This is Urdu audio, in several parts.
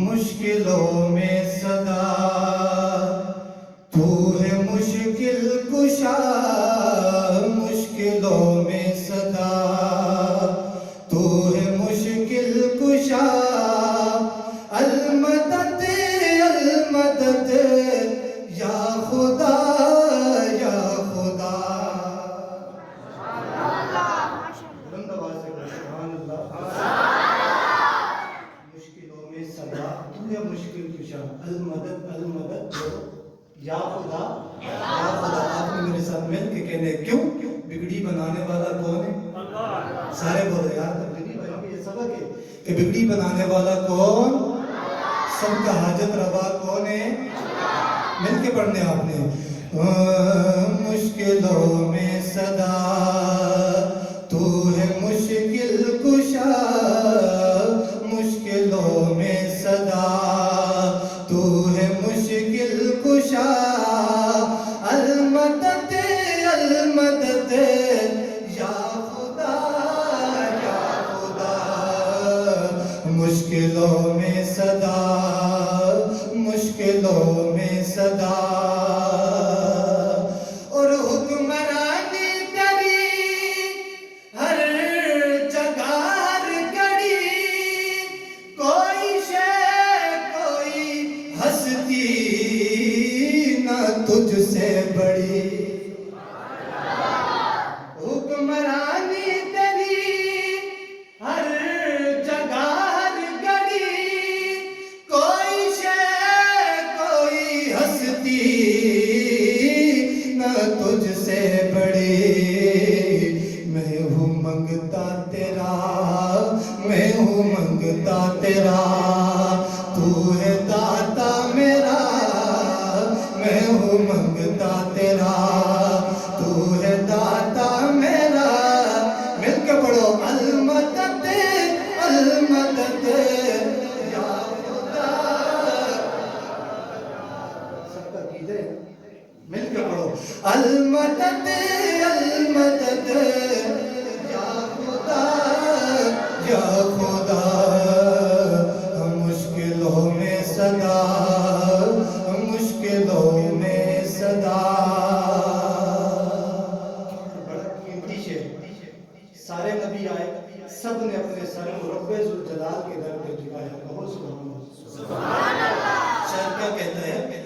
مشکلوں میں صدا تو ہے مشکل کشا، مشکلوں میں صدا تو ہے مشکل کشا، المدد المدد یا خدا یا خدا۔ بلند آواز سے کہو سبحان اللہ۔ مشکلوں میں صدا تو ہے مشکل کشا، المدد المدد یا خدا یا خدا۔ آپ نے میرے ساتھ مل کے کہنے کیوں؟ بگڑی بنانے والا کون ہے؟ اللہ۔ سارے بولو یار تبلیغی بھائی بھی یہ سبق ہے کہ بگڑی بنانے والا کون؟ سب کا حاجت روا کون ہے؟ مل کے پڑھنے آپ نے۔ مشکلوں میں صدا تو ہے مشکل کشا، مشکلوں میں صدا تو ہے مشکل کشا، المدد المدد یا خدا یا خدا۔ مشکلوں میں صدا، مشکلوں میں صدا، اور حکمرانی کری ہر جگہ ہر گھڑی، کوئی شے کوئی ہستی نہ تجھ سے بڑی، حکمرانی تیری ہر جگہ ہر گھڑی، کوئی شے کوئی ہستی نہ تجھ سے بڑی۔ میں ہوں منگتا تیرا، میں ہوں منگتا تیرا، تو ہے داتا میرا، میں ہوں منگتا تیرا، تو ہے داتا میرا۔ مل کے پڑھو المدد المدد یا خدا۔ سب کا کیجئے مل کے پڑھو المدد المدد یا خدا یا خدا۔ مشکلوں میں صدا، مشکلوں میں صدا۔ بڑا قیمتی شعر، سارے نبی آئے، سب نے اپنے سر کو رب ذوالجلال کے در پہ جھکایا۔ کہو سبحان اللہ۔ شاعر کیا کہتا ہے؟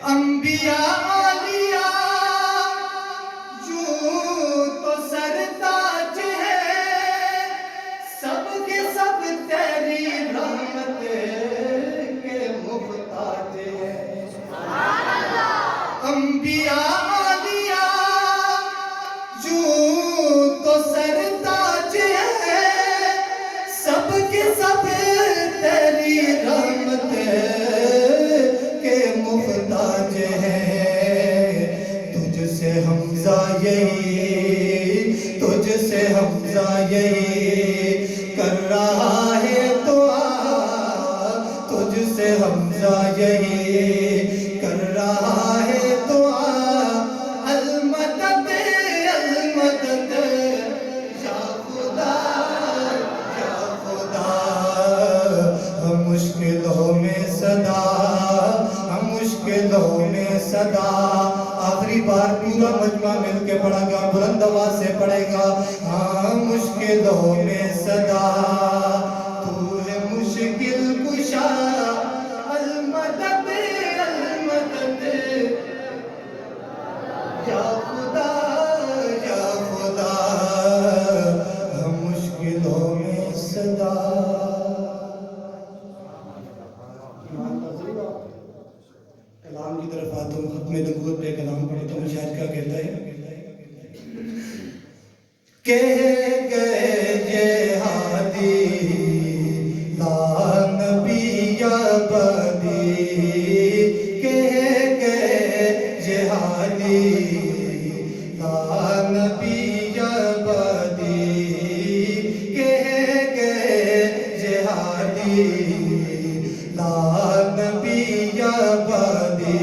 انبیاء اولیاء یوں تو سر تاج ہے، سب کے سب تیری رحمت کے محتاج ہے۔ انبیاء اولیاء یوں تو سر تاج ہے، سب کے سب تیری رحمت کے محتاج ہے۔ تجھ سے حمزہ یہی، تجھ سے حمزہ یہی کر رہا ہے دعا، تجھ سے حمزہ یہی کر رہا ہے دعا، المدد المدد یا خدا یا خدا۔ مشکلوں میں صدا، مشکلوں میں صدا۔ آخری بار پورا مجمع مل کے پڑھا گا، بلند آواز سے پڑھے گا۔ ہاں مشکلوں میں صدا تو ہے مشکل کشا، المدد المدد یا خدا یا خدا۔ مشکلوں میں صدا۔ کلام کی طرف آتا ہوں، ختم نبوت پہ کلام پڑھتا ہوں۔ شاعر کیا کہتا ہے؟ کہہ گئے جہادی لا نبی ابدی، کہہ گئے جہادی لا نبی ابدی، کہہ گئے جہادی لا نبی ابدی۔